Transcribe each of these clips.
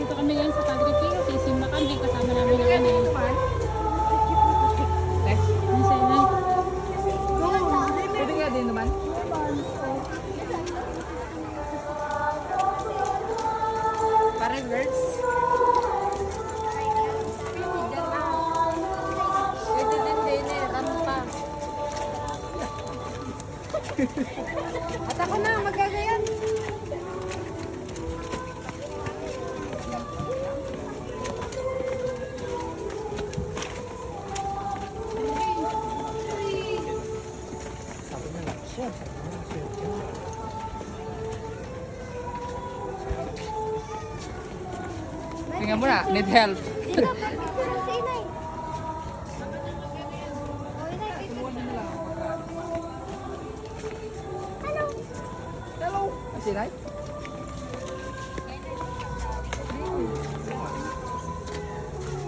Dito kami ngayon sa Padre Pio. Sisimba kami. Kasama namin ang ano. Nasa inay. Pwede nga din naman. Parang girls. Pwede din din eh. Ano pa? At ako na, magagayan. Tingnan mo na, need help. Dito, pagkakaroon si inay. O, inay, Hello. Hello. Sinay?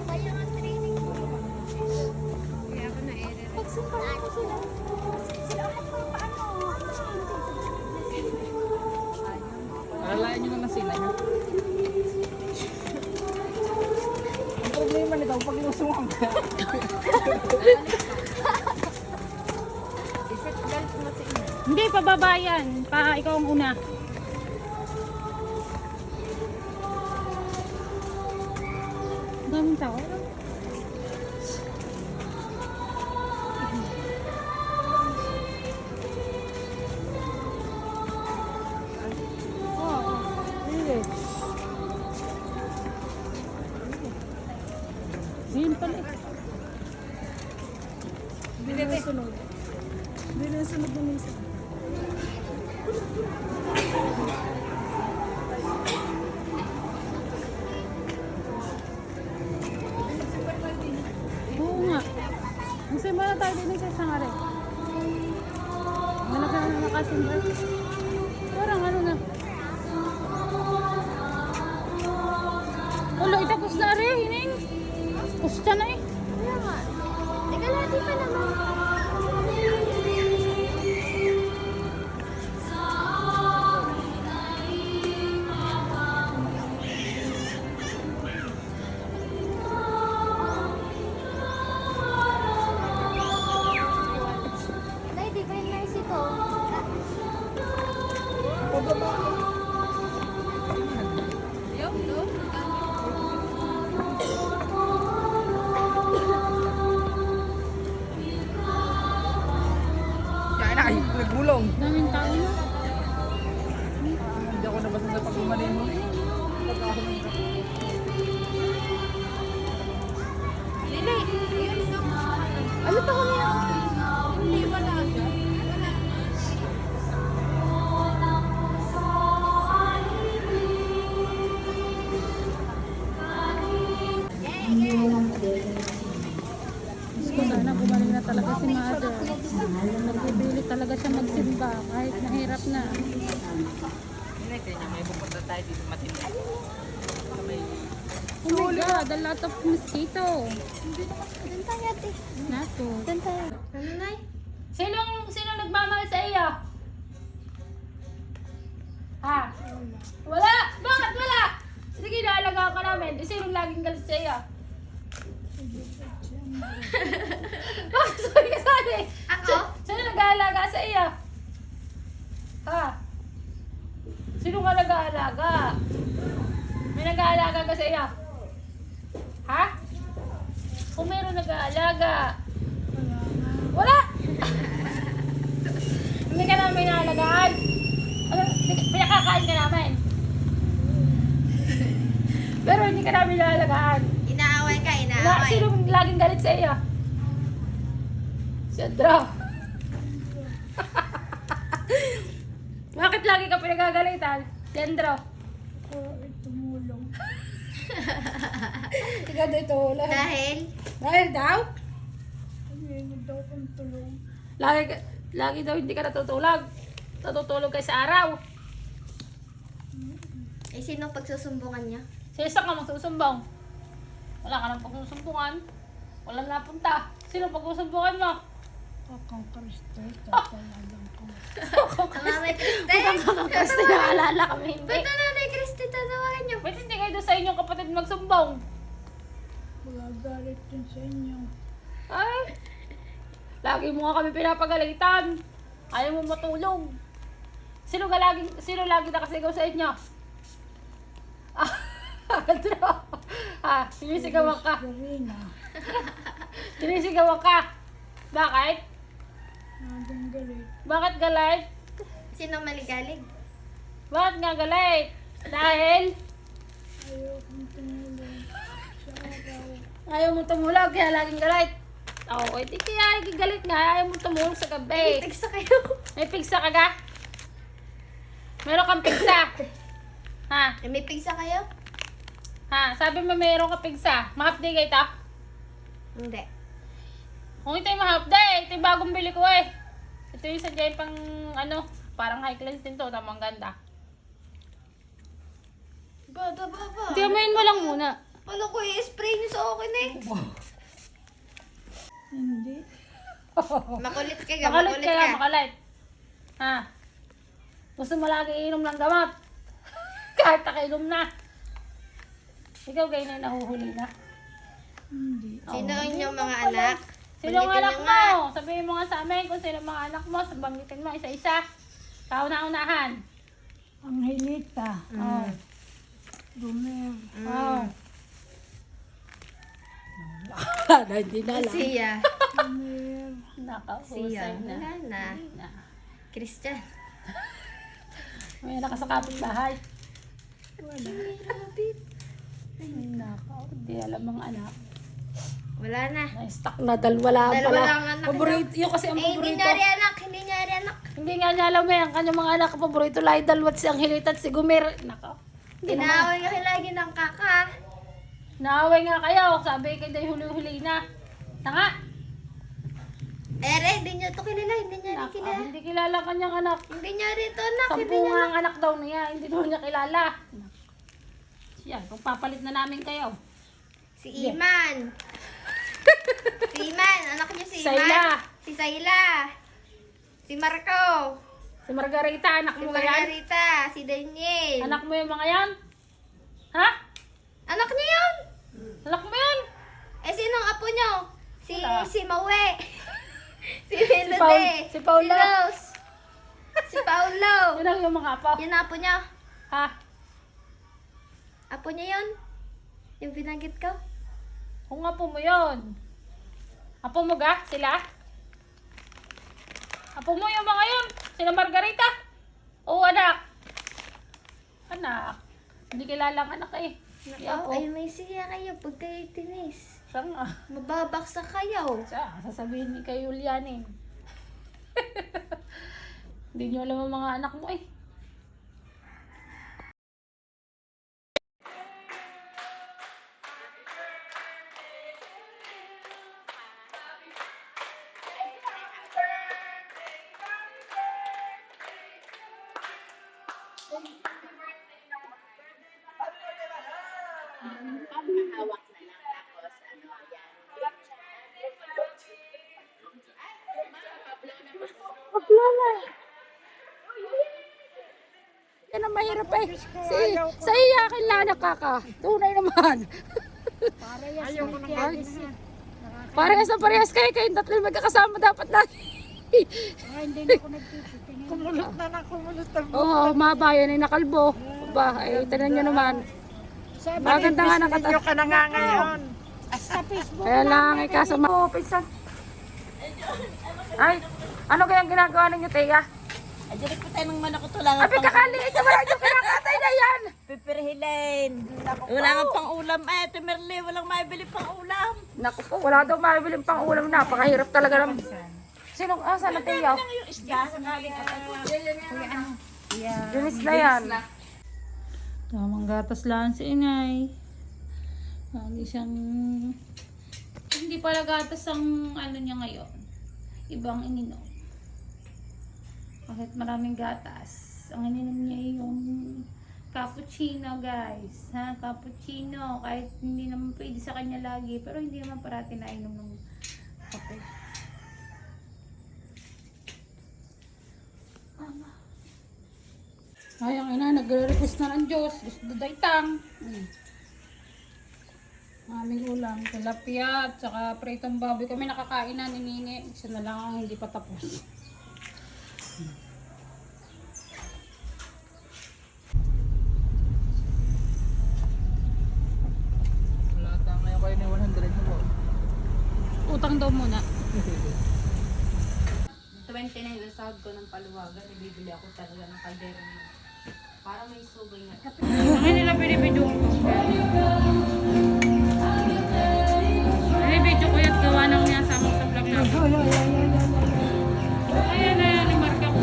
Kaya nga training ko. Kaya ako na error. Pagsumpahan ko sila. Sila ulit kung paano. Alalayan nyo na ng sinay ha. Ang problema nito, pag inusungan ka. Iset belt mo si inay. Hindi, pababa yan. Ikaw ang una. Ang daming tao. Oo. Really? Diyan pala eh. Hindi na sunod. Hindi na sunod na minsan. Oo nga. Magsimba na tayo din sa sangare. Malaki na nakasimba. Parang ano na. Wala, itapos na rin, hining. Pusta na eh. Kaya nga. Teka, lati pa naman. Nay, di ba yung nice ito? Kaya na, ay, nagulong. Daming tao na. Hindi ako nabasa sa pagkumanin mo. Lili, ano to kami ako? Hindi, wala siya. Wala. Gusto ko sana gumaling na talaga si Mother. Nagpipili talaga siya magsimba kahit nahirap na. Hindi, kaya may pupunta tayo dito matindi. Sa may... Oh my God, a lot of mosquito. Doon tayo, ate. Nato. Doon tayo. Ano, Nay? Sino nagmamahal sa iyo? Ha? Wala! Bakit wala? Sige, naalagaan ka namin. Sino laging galit sa iyo? Bakit sorry ka sali? Ako? Sino nag-aalaga sa iyo? Ha? Sino ka nag-aalaga? May nag-aalaga ka sa iyo? Ha? Kung meron nag-aalaga. Wala! Hindi ka namin naalagaan. Ano, pinakakain ka namin. Pero hindi ka namin naalagaan. Inaaway ka, Sino laging galit sa iyo? Si Andra. Bakit lagi ka pinagagalitan? Si Andra. Tumulong. Ikaw daw tumulong. Dahil daw? Hindi daw kong tulong. Lagi daw hindi ka natutulog. Natutulog kayo sa araw. Eh, sino pagsusumbungan niya? Sa isa ka magsusumbong. Wala ka nang pagsusumbungan. Walang napunta. Sino pagsusumbungan mo? Nanay Kriste? Kasi naalala kami hindi. Ba't na Nanay Kriste tatawagan niyo? Ba't hindi kayo doon sa inyong kapatid magsumbong? Magagalit din sa inyo. Ay, lagi mo nga kami pinapagalitan. Ayaw mo matulog. Sino lagi nakasigaw sa inyo? Sinisigawan ka. Serena, Sinisigawan ka. Bakit? naging galit. Bakit galit? Sino maligalig? Bakit nga galit? Dahil Ayokong tumulong sa araw. ayaw mo tumulog, kaya laging galit. Oo, hindi kaya laging galit nga. Ayaw mo tumulog sa gabi. Tigsa kayo. May pigsa ka ga? Meron kang pigsa? Ha? May pigsa kayo? Ha? Sabi mo meron ka pigsa. Ma-half-day kayo ito? Hindi. Kung ito yung ma-half-day, ito yung bagong bili ko eh. Ito yung sadya pang ano, parang high class din to. Tamang ganda. Baba. Tiyamin mo lang muna. Wala ko i-spray niyo sa akin eh. Hindi. Makulit ka, Makalit makulit ka, ka. makalit. Ha? Gusto mo lagi inom ng gamot? Kahit nakainom na. Ikaw kayo na yung nahuhuli na. Hindi. Sino inyong mga anak? Sino ang Banggitin anak niyo mo? nga. Sabihin mo nga sa amin kung sino ang mga anak mo. Banggitin mo isa-isa. Kauna-unahan. Angelita, Oh. Dumer, Oh. Hindi na Siya. Dumer, Siya. Nakahusay na. Wala na. Hindi na. Christian. May nakasakapit bahay. Rabbit. Hindi alam mga anak. Wala na. Na-stuck na dalawa lang Dalawa pala. lang anak Paborito. Yung kasi ang Eh, hindi paborito. niya rin anak. Hindi niya rin anak. Hindi nga niya alam eh. Ang kanyang mga anak paborito lang dalawat si Angelita at si Gumer. Nako. Inaaway ka lagi ng kaka. Naaway nga kayo. Sabi kayo dahil huli-huli na. Tanga. Hindi niya ito kilala. Hindi niya rin Nako, kilala. hindi kilala ang kanyang anak. Hindi niya rin ito anak. Hindi Sampu niya nga ang anak daw niya. Hindi daw niya kilala. Yan, kung papalit na namin kayo. Si Iman. Si Iman. Anak niya si Iman. Sayla. Si Sayla. Si Marco. Si Margarita, anak Si mo ba yan? Margarita. Si Daniel. Anak mo yung mga yan? Ha? Anak niya yun. Anak mo yan? Eh, sinong apo niyo? Wala. Si Maue. Si Melody. Si Paula. Si Rose. Si Paulo. Yun lang yung mga apo. Yan apo niya. Ha? Apo niya yun. Yung pinagit ko. Kung apo mo yun. Apo mo ga? Sila? Apo mo yung mga yun. Sila Margarita. Oo, anak. Anak. Hindi kilala ang anak eh. Hindi apo. Ay, may siya kayo pag kayo tinis. Siya nga. Mababaksa kayo. Siya, sasabihin ni kay Julianin. Hindi nyo alam ang mga anak mo eh. Yan ang mahirap eh. Sa iyakin lang nakaka. Tunay naman. ayaw ko nang gagawin. Parehas kayong tatlo yung magkakasama dapat lagi. Hindi na ako nagtitingin. Kumulot na kumulot na. Oo, mahaba yan ay nakalbo. Ba, ay tanan nyo naman. Maganda nga nakata. Video ka na nga ngayon. Sa Facebook. Kaya lang ay kasama. Oo, pinsan. Ay, ano kayang ginagawa ninyo, Teya? Ajarik pa tayo ng manok ito lang. Abi kakaliit na wala yung kinakatay na yan. Pipirhilain. Wala nga pang ulam. Timerli, walang maibili pang ulam. Naku po, wala daw mabiling pang ulam. Napakahirap talaga naman. Sinong asa na Teya? Yung isda sa galing Dinis na yan. Tamang gatas lang si inay. Lagi siyang... Hindi pala gatas ang ano niya ngayon. Ibang ininom. Kahit maraming gatas. Ang ininom niya yung cappuccino guys. Ha? Cappuccino. Kahit hindi naman pwede sa kanya lagi. Pero hindi naman parati nainom ng kape. nagre-request na ng Diyos. Gusto daitang. Aming ulam, tilapia at saka pritong baboy. Kami nakakain na ni Nini. Isa na lang ang hindi pa tapos. Wala ka ngayon kayo na 100 na po. Utang daw muna. 29 na sahod ko ng paluwagan, ibibili ako talaga ng kaldero niya. Para may sugay nga. Ang nila binibidyo ko. Binibidyo ko yung gawa ng niya sa mga vlog na. Ayan na yan, imarka ko.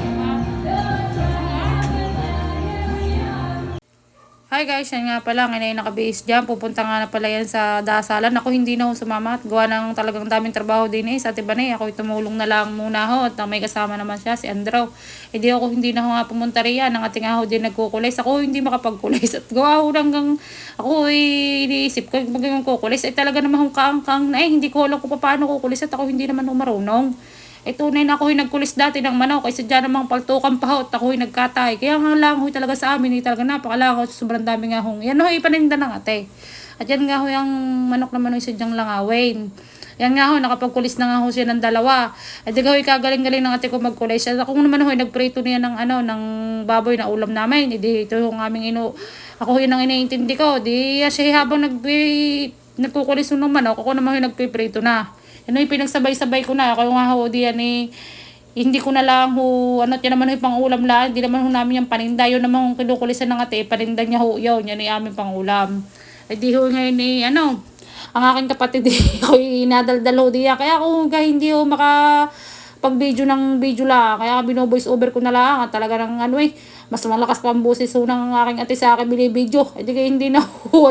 Hi guys, yan nga pala, ngayon ay nakabihis dyan. Pupunta nga na pala yan sa dasalan. Ako hindi na ako sumama at gawa ng talagang daming trabaho din sa Tibanay. Ako tumulong na lang muna ho at may kasama naman siya, si Andrew. Hindi nga ho nga pumunta riyan. Ang ating ako din nagkukulis. Ako hindi makapagkulis. At gawa ho hanggang ako iniisip ko magiging kukulis. Ay talaga naman hong kaang-kaang na hindi ko alam kung paano kukulis at ako hindi naman marunong. Tunay na ako yung nagkulis dati ng manok. Kasi dyan namang paltukan pa ho at ako yung nagkatay. Kaya nga lang ho talaga sa amin. Talaga napakalangaw. Sobrang dami nga ho. Yan ho ipaninda ng ate. At yan nga ho yung manok naman ho sadyang langawin. Yan nga ho, nakapagkulis na nga ho siya ng dalawa. At di ho, kagaling-galing ng ate ko magkulis. At ako naman ho, nagprito niya ng ng baboy na ulam namin. Ito yung aming ako yun ang iniintindi ko. Di siya habang nagkukulis ng manok, ako naman ho nagpiprito na. Ano yung pinagsabay-sabay ko na. Ako nga ho, diyan hindi ko na lang ho, yan naman ho yung pang-ulam lang. Hindi naman ho namin yung paninda. Yun naman ho kinukulisan ng ate, paninda niya ho yun. Yan yung aming pang-ulam. Di ho ngayon ang aking kapatid ako inadaldal ho diya. Kaya ako hindi ho pag-video ng video lang. Kaya bino-voice over ko na lang. At talaga ng mas malakas pa ang boses ho ng aking ate sa akin binibidyo. Kaya hindi na ho,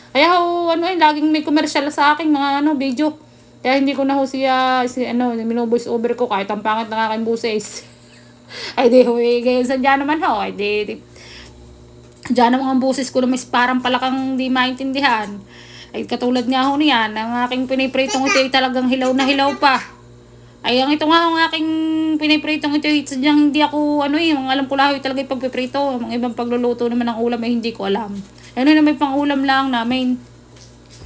Kaya ho, laging may commercial sa akin mga video. Kaya hindi ko na ho siya, mino-voice over ko kahit ang pangit ng aking boses. Ay di ho, ganyan sa dyan naman ho. Ay di dyan naman ang boses ko na may parang palakang di maintindihan. Ay katulad nga ho niyan, ang aking pinipritong ito ay talagang hilaw na hilaw pa. Ay ang ito nga ang aking pinipritong ito ay sadyang hindi ako, ang alam ko lang talaga yung pagpiprito. Ang ibang pagluluto naman ng ulam ay hindi ko alam. Ano na may pang ulam lang namin.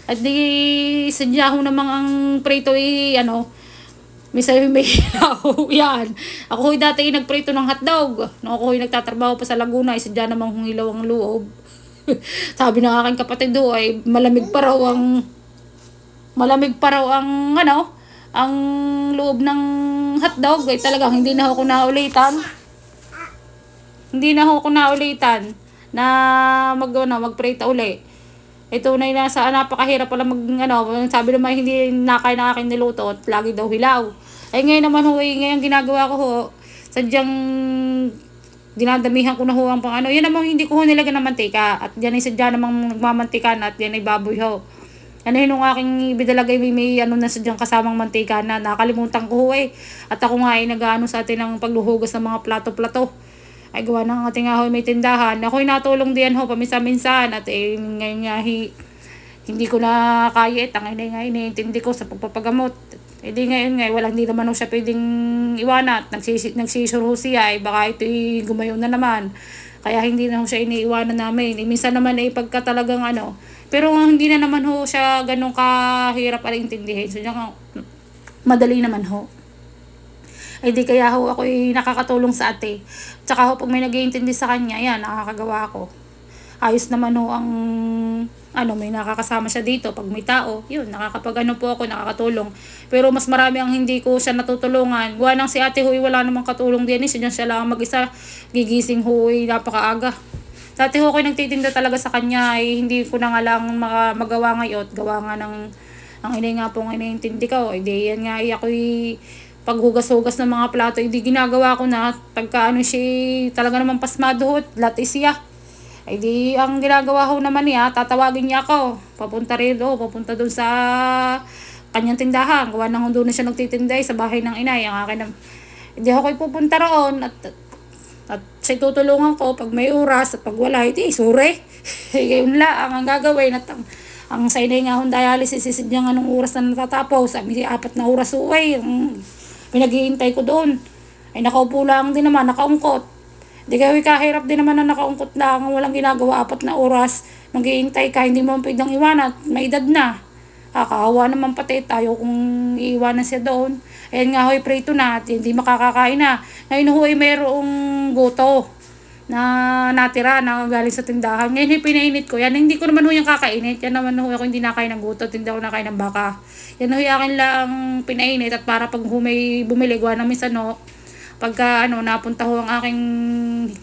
At di sadya ho namang ang prito may hilaw. Yan. Ako dati nagprito ng hotdog. Nung ako nagtatrabaho pa sa Laguna, sadya namang hong hilaw ang loob. Sabi ng aking kapatid do ay malamig pa raw ang loob ng hotdog. Ay talagang hindi na ako naulitan. Hindi na ako naulitan na magprito uli. Ito na nasa napakahirap pala sabi naman hindi nakay na akin niluto at lagi daw hilaw. Ay ngayon naman ngayon ginagawa ko ho, sadyang dinadamihan ko na ho ang yan naman hindi ko ho nilagyan ng mantika at yan ay sadya namang nagmamantika na at yan ay baboy ho. Yung aking ibidalagay may na sadyang kasamang mantika na nakalimutan ko ho at ako nga ay sa atin ng pagluhugas ng mga plato-plato. Ay gawa ng ating ahoy may tindahan. Ako'y natulong diyan ho paminsan-minsan at ngayon nga hindi ko na kaya ang iniintindi ko sa pagpapagamot. Di ngayon hindi naman ho siya pwedeng iwanat. Nagsisuro siya baka ito'y gumayo na naman. Kaya hindi na ho siya iniiwanan namin. Minsan naman pagka talagang pero hindi na naman ho siya ganun kahirap para intindihin. So madali naman ho. Di kaya ho ako nakakatulong sa ate. Tsaka ho pag may nag-iintindi sa kanya, yan, nakakagawa ako. Ayos naman ho ang may nakakasama siya dito. Pag may tao, yun, nakakapag po ako, nakakatulong. Pero mas marami ang hindi ko siya natutulungan. Gawa ng si ate ho, wala namang katulong din. Siya lang mag-isa. Gigising ho, napakaaga. Dati ho ako nagtitinda talaga sa kanya. Hindi ko na nga lang magawa ngayon. Gawa nga ng ang inay nga po ang iniintindi ko. Di yan nga ako'y paghugas-hugas ng mga plato, hindi ginagawa ko na pagka siya talaga naman pasmado at lahat siya. Di ang ginagawa ko naman niya, tatawagin niya ako. Papunta papunta doon sa kanyang tindahan. Gawa nang doon na siya nagtitinday sa bahay ng inay. Ang akin hindi ako pupunta roon at siya tutulungan ko pag may oras at pag wala, sure. Yun lang ang gagawin at ang sa inay nga hong dialysis niya nga nung oras na natatapos. 4 na oras pinag-iintay ko doon. Ay nakaupo lang din naman, nakaungkot. Di kayo kahirap din naman na nakaungkot lang, walang ginagawa 4 na oras, mag-iintay ka, hindi mo pwedeng iwanan, may edad na. Kakahawa naman pati tayo kung iiwanan siya doon. Ayan nga ho'y prito na at hindi makakakain na. Ngayon ho'y mayroong goto na natira na galing sa tindahan. Ngayon ho'y pinainit ko. Yan hindi ko naman ho'y yung kakainit. Yan naman ho'y ako hindi nakain ng goto at hindi ako nakain ng baka. Yan ho'y akin lang pinainit at para pag humay bumili, gawa ng minsan no, pagka napunta ho ang aking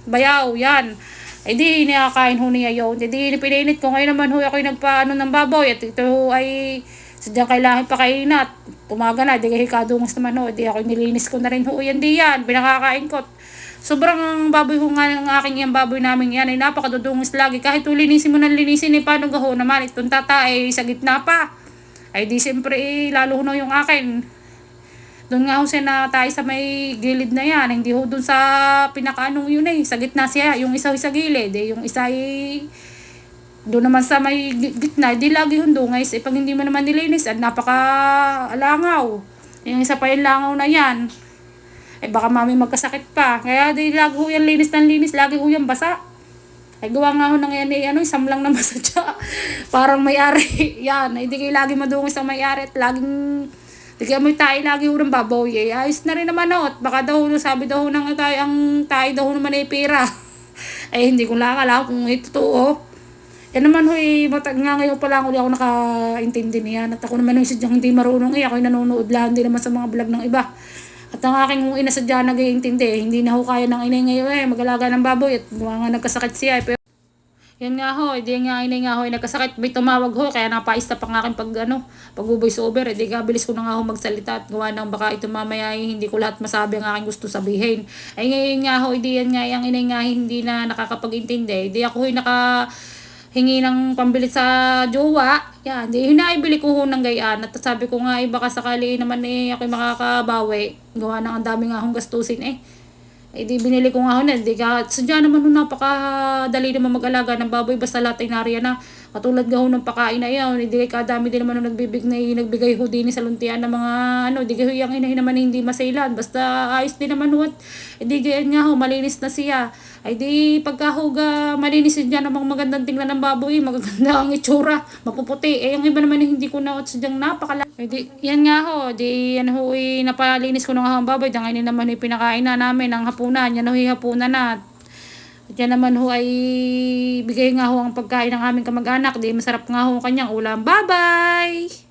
bayaw, yan. Ay di, nakakain ho niya yun. Di, pinainit ko. Ngayon naman ho, ako yung nagpaano ng baboy. At ito ho ay sadyang kailangan pakainin at tumaga na. Di kayo kadungos naman ho. Di ako nilinis ko na rin ho. Yan di yan. Pinakakain ko. Sobrang baboy ho nga ng aking yung baboy namin yan. Ay napakadudungos lagi. Kahit linisin mo ng linisin, eh, paano gaho naman. Itong tata ay sa gitna pa. Ay di siyempre lalo ho na yung akin. Doon nga ho siya na tayo sa may gilid na yan. Hindi ho doon sa pinakaanong yun eh. Sa gitna siya. Yung isa ho sa gilid. Yung isa ay doon naman sa may gitna. Di lagi ho doon. Guys, pag hindi mo naman nilinis, at napaka-langaw. Yung isa pa yung langaw na yan. Eh baka mami magkasakit pa. Kaya di lagi ho yan linis ng linis. Lagi ho yan basa. Ay gawa nga ho nang yan eh. Isam lang naman sa tiya. Parang may-ari. Yan. Hindi kayo lagi madungis ang may-ari. At laging di kaya mo tayo lagi urang babaw eh. Ayos na rin naman at baka daw sabi daw ng tayo ang tayo daw naman ay pera. Ay hindi ko lang alam kung ito totoo. Yan naman hoy matag nga ngayon pa lang uli ako nakaintindi niyan. At ako naman yung sadyang hindi marunong eh. Ako yung nanonood lang din naman sa mga vlog ng iba. At ang aking ina sadya nag-iintindi. Hindi na ho kaya ng inay ngayon eh. Mag-alaga ng baboy at nga nagkasakit siya eh. Yan nga ho, di nga inay nga ho, nagkasakit, may tumawag ho, kaya napaista pa ng aking pag-voice over, di ka bilis ko na nga ho magsalita at gawa ng baka ito mamaya hindi ko lahat masabi ang aking gusto sabihin. Ay ngayon nga ho, di yan nga, yung inay nga hindi na nakakapag-intindi, di ako ho hingi ng pambili sa jowa, yan, di hinaibili ko ho ng gayaan, at sabi ko nga, baka sakali naman ako makakabawi, gawa ng ang dami nga hong gastusin eh. Eh di binili ko nga ho na, di ka, sadya naman ho napakadali naman mag-alaga ng baboy, basta lahat ay nariyan na, katulad nga ho ng pakain na yan, di kadami din naman ho nagbigay ho din sa luntian ng mga di kayo yung inahin naman hindi masailan, basta ayos din naman ho at di ganyan nga ho, malinis na siya, ay di pagkahuga malinis din dyan namang magandang tingnan ng baboy, magaganda ang itsura, mapuputi, yung iba naman hindi ko na at sadyang napakalaki. Di, yan nga ho, di yan ho napalinis ko na nga ho ang baboy, dangay naman pinakain na namin ang hapunan, yan ho hapunan na. At yan naman ho ay bigay nga ho ang pagkain ng aming kamag-anak, di masarap nga ho kanyang ulam. Bye-bye!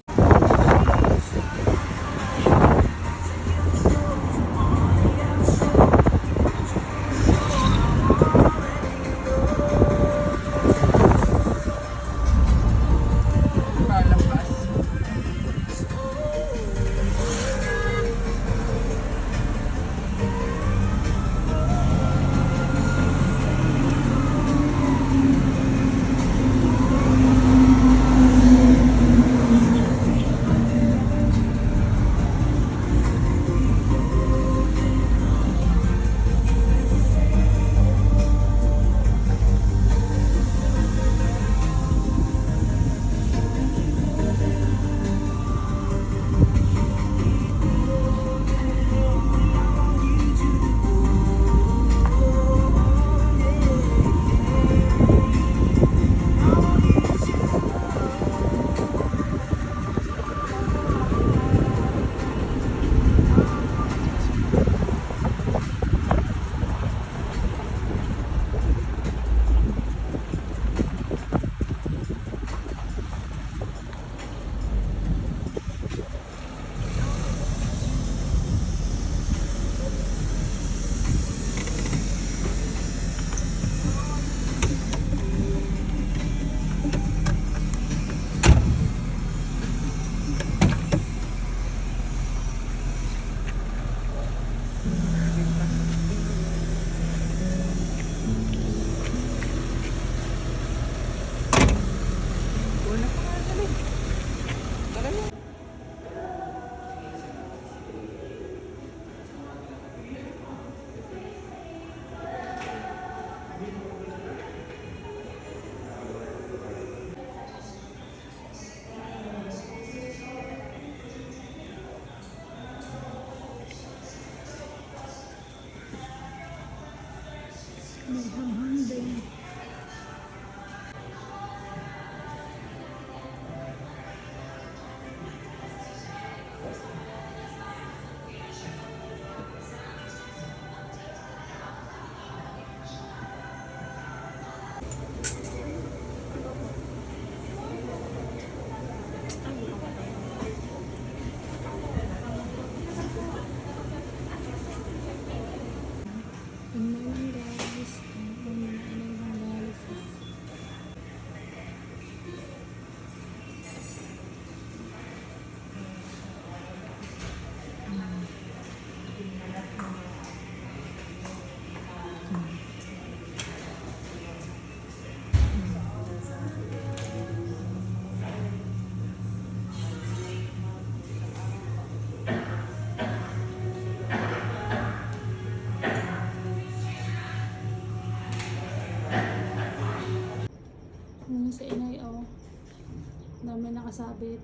nakakasabit.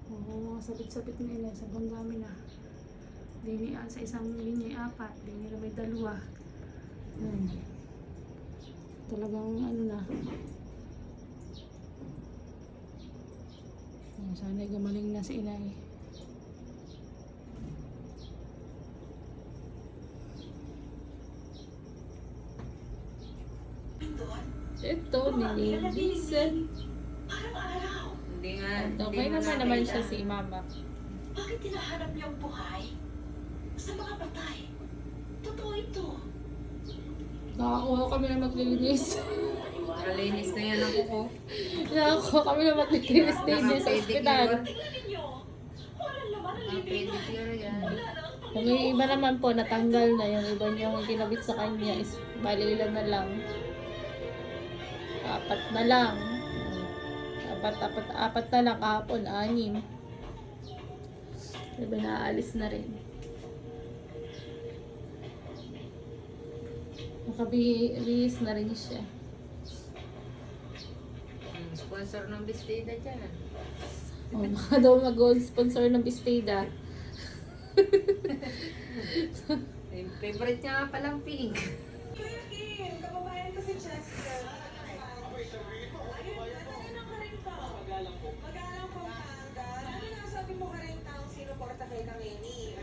Oo, mga sabit-sabit na ina. Sabang dami na. Dini sa isang linya 4. Dini na may 2. Talagang ano na. Sana'y gumaling na si inay. Ito, nililisan. Hindi nga. Okay naman siya si mama. Bakit tinahanap niyo ang buhay? Sa mga patay. Totoo ito. Nakakuha kami na maglilinis. Malinis na yan ako ko. Nakakuha kami na maglilinis din sa ospital. Tingnan ninyo. Walang laman ang libing. Pedicure yan. Yung iba naman po, natanggal na. Yung iba niyang kinabit sa kanya is bali ilan na lang. 4 na lang. 4 na lang kahapon, 6. Diba naaalis na rin. Nakabihis na rin siya. Sponsor ng Bestida dyan. O, baka daw mag-gold sponsor ng Bestida. Favorite niya nga palang pink. Kuya Kim, kababayan ko si Chester. Ayun, ka rin to. Magalang Pampanga. Ano nga sabi mo ka rin taong sinuporta kay Kameni?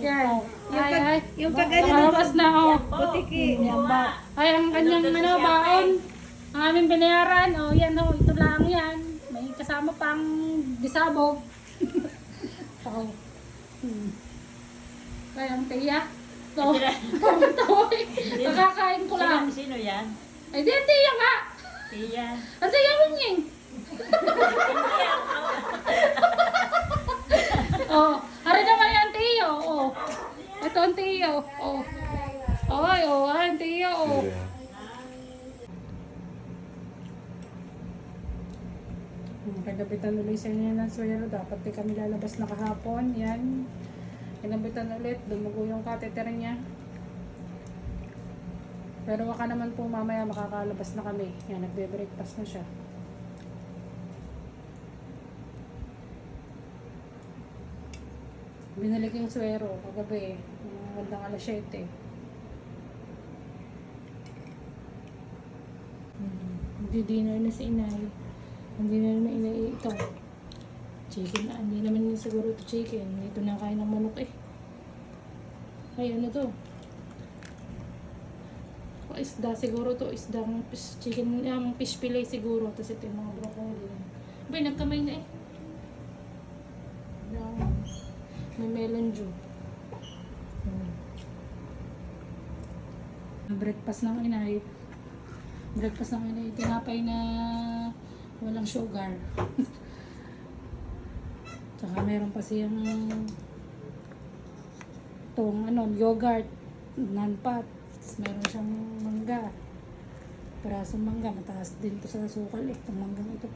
Yan. Ay, Yung kagaya nakalabas na oh. butiki. Ay, ang kanyang baon. Ang aming binayaran. Oh, yan oh. Ito lang yan. May kasama pang disabog. Oh. Kaya ang tiya. So, nakakain ko lang. Sino yan? Ay, di ang tiya nga. Tiya. Ang tiya mo nying. Oh, hari naman yung tiyo. Oh. Ito ang tiyo. Oh. Ay, oh, ang tiyo. Oh. Kinabitan ulit sa inyo ng swero. Dapat di kami lalabas na kahapon. Yan. Kinabitan ulit. Dumugo yung catheter niya. Pero baka naman po mamaya makakalabas na kami. Yan, nagbe-breakfast na siya. Binalik yung swero kagabi. Hanggang alas 7. Dinner na si inay. Ang dinner na inay ito. Chicken na. Hindi naman yun siguro ito chicken. Ito na kain ng manok eh. Ay, ano to? O, isda siguro to. Isda ng fish chicken. Yung fish fillet siguro. Tapos ito yung mga broccoli. Abay, nagkamay na eh. May melon dew. Breakfast ng inay. Breakfast ng inay. Tinapay na walang sugar. Tsaka meron pa siyang itong yogurt, non-fat. Meron siyang mangga. Pirasong mangga. Mataas din to sa sukal eh. Itong manggang ito.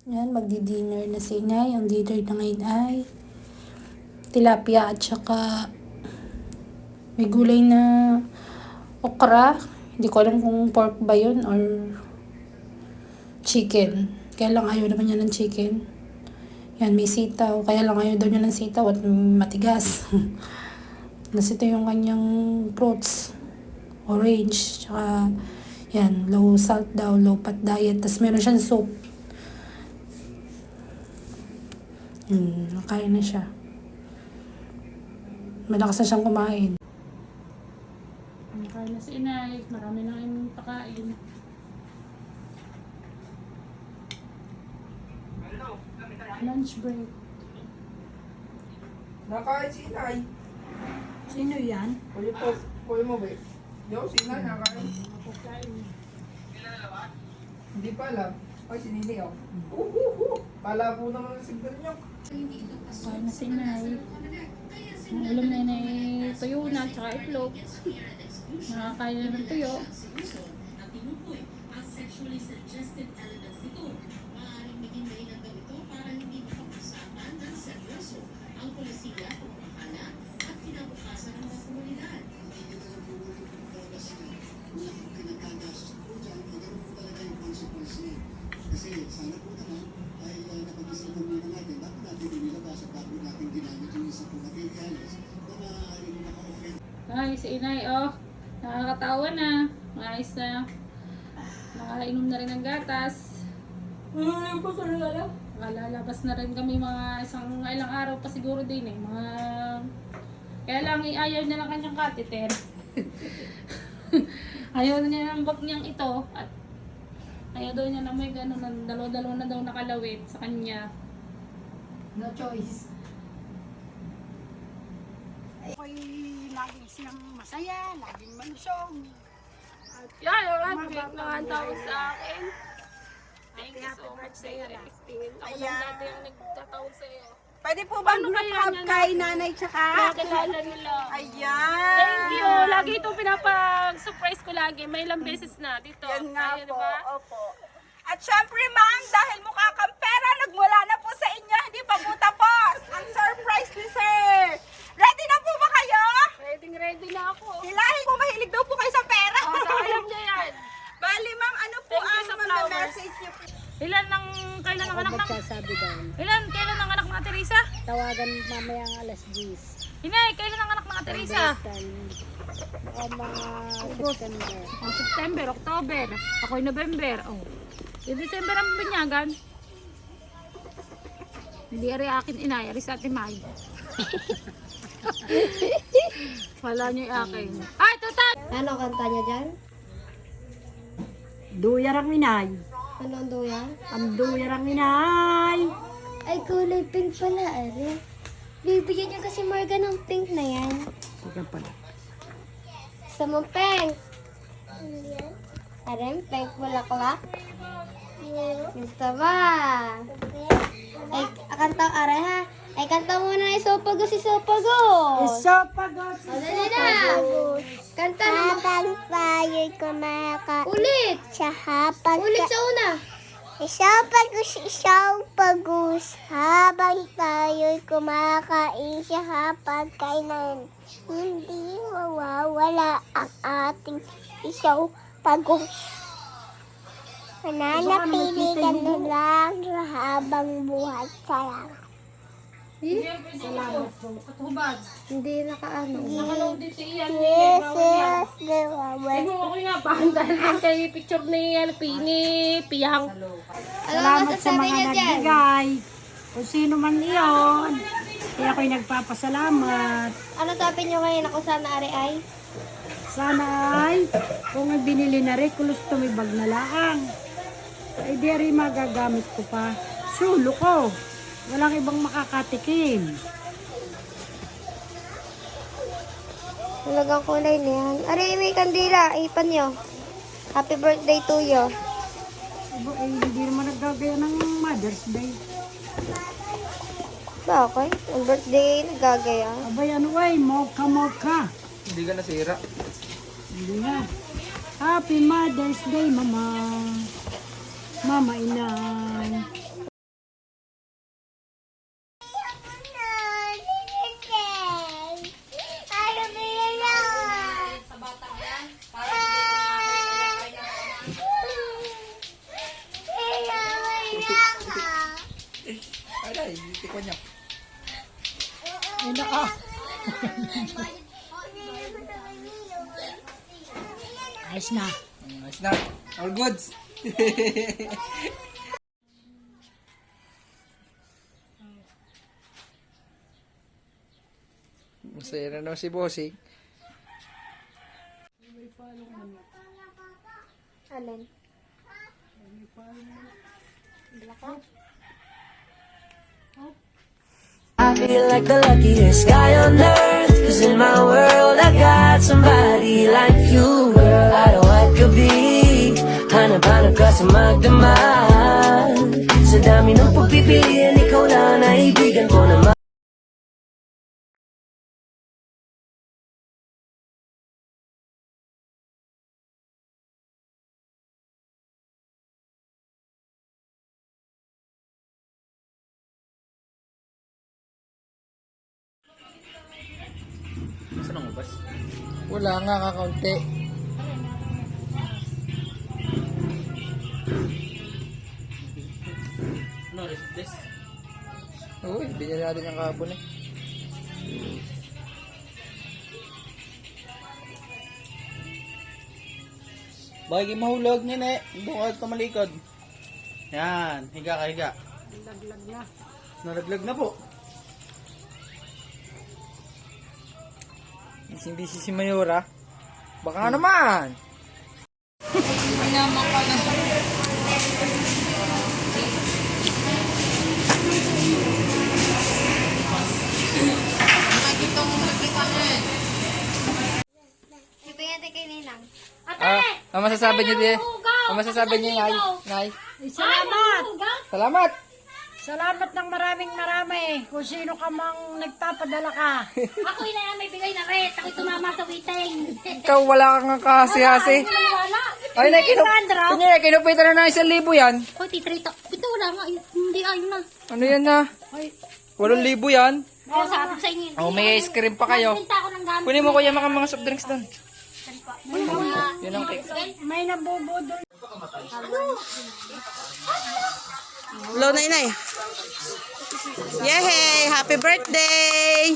Yan, magdi-dinner na si inay. Ang dinner na ngayon ay tilapia at saka may gulay na okra. Hindi ko alam kung pork ba yun or chicken. Kaya lang ayaw naman niya ng chicken. Yan, may sitaw. Kaya lang ayaw daw niya ng sitaw at matigas. Kasi ito yung kanyang fruits. Orange. Tsaka yan, low salt daw, low fat diet. Tapos meron siyang soup. Nakain na siya. Malakas na siyang kumain. Nakain na si inay. Marami na kayong pakain. Lunch break. Nakain si Inay. Sino yan? Kuya mo ba? Yo, si Inay nakain. Hindi pa alam. Ay, si Nini oh. Pala po naman ang signal niyo. Nakain na si inay. Ang ulam na inay tuyo na tsaka itlog. Nakakain na ng tuyo. Ang sexually suggested elements nito. Maaaring maging mainam Ay, si inay, oh. Nakakatawa na. Maayos na. Nakainom na rin ng gatas. Lalabas na rin kami mga ilang araw pa siguro din eh. Kaya lang ayaw niya ng kanyang catheter. Ayaw niya ng bag niyang ito. At ayaw daw niya na may gano'n. Dalawa-dalawa na daw nakalawit sa kanya. No choice. Ako'y laging siyang masaya, laging malusog. Yan, yung mga tao sa akin. Thank you so much sa iyo. Ako lang dati yung nagtatawag sa iyo. Pwede po ba group hug kay nanay tsaka? Nakilala nila. Ayan! Thank you. Lagi itong pinapag-surprise ko lagi. May ilang beses na dito. Yan nga Tayo, po, diba? opo. At syempre ma'am, dahil mukha kang pera, nagmula na po sa inyo, hindi pa po tapos. Ang surprise ni sir. Ready na po ba kayo? Ready na ako. Hilahin po, mahilig daw po kayo sa pera. Oh, so alam niya yan. Bali ma'am, ano po Thank you ang sa flowers. message niyo po? Kailan ang anak ng... Sabi daw, Kailan ang anak ng Ate Teresa? tawagan mamaya ang alas 10. Inay, kailan ang anak ng Ate Teresa? O mga September. Oh, September, October. Ako'y November. Oh. Yung December ang binyagan. Hindi ari akin inay, ari sa Ate May. Wala niyo yung akin. Ay, tutan! Ano kanta niya dyan? Duyar ang inay. Ano ang duya? Ang duyar ang inay. Ay, kulay pink pala, are. Bibigyan niyo kasi Morgan ng pink na yan. Sige pala. Gusto mo pink? Are, pink bulaklak? Gusto ba? Ay, kanta, are ha? Ay, kanta muna na Isopagos, Isopagos. Isopagos. O, dali na. Kanta na. Habang tayo'y kumakain Ulit. sa hapag Ulit sa una. Isaw pagus. Habang tayo'y kumakain sa hapag kainan, hindi mawawala ang ating isaw pagus. Mananatili ka na lang habang buhay. Salamat. Salamat po. Katubad. Hindi nakaano. Nakalaw dito iyan. Yes, Bawal yan. yes, Ay mo ako nga, pahandahan kay picture ni Piyang. Ano Salamat sa masasabi mga niya dyan? nagbigay. Kung sino man iyon. Kaya ako'y nagpapasalamat. Ano sabi niyo ngayon ako sana ari ay? Sana ay kung may binili na rin, colostomy bag na laang. Ay di rin magagamit ko pa. Sulo ko. Walang ibang makakatikim. Talagang kulay na yan. Ari, may kandila. Ipan nyo. Happy birthday to you. Hindi naman naggagaya ng Mother's Day. Bakit? Ang birthday nagagaya. Abay ano ay, mocha. Hindi ka nasira. Hindi na. Happy Mother's Day, Mama. Mama Inay. Ay, tikon niya. Ano ka? Ayos na. Nice na. All goods. Masaya na naman si Bossing. Alin? I feel like the luckiest guy on earth, 'cause in my world I got somebody like you, girl. I don't want to be hanap-hanap ka sa magdamag. Sa dami ng pagpipilian, ikaw lang naibigan ko na nang ubas? Wala nga, kakaunti. No, is this? Uy, binili natin yung kahapon eh. Bagay mahulog niya eh. Doon ka tumalikod. Yan, higa ka, higa. Laglag na. Nalaglag na po. Busy si Mayora. Baka nga naman. Ipingin kay Ninang. Ang masasabi niyo di? Ang masasabi niyo, Nay? Nay? Ay, salamat! Salamat! Salamat ng marami. Kung sino ka mang nagpapadala ka. Ako na may bigay na red. Ako'y tumama sa waiting. Ikaw wala kang kahasi-hasi. Wala. Ay, Nay, kinupitan na ng 1,000 yan. Hoy, titrito. Ito wala nga. Hindi ayun na. Ano yan na? 8,000 yan. Oo, sabi ko sa inyo. Oh, may ice cream pa kayo. Pinta ako ng gamit. Kunin mo kuya mga soft drinks doon. Yun ang cake. May nabubudol. Hello, Nay. Yay! Happy birthday!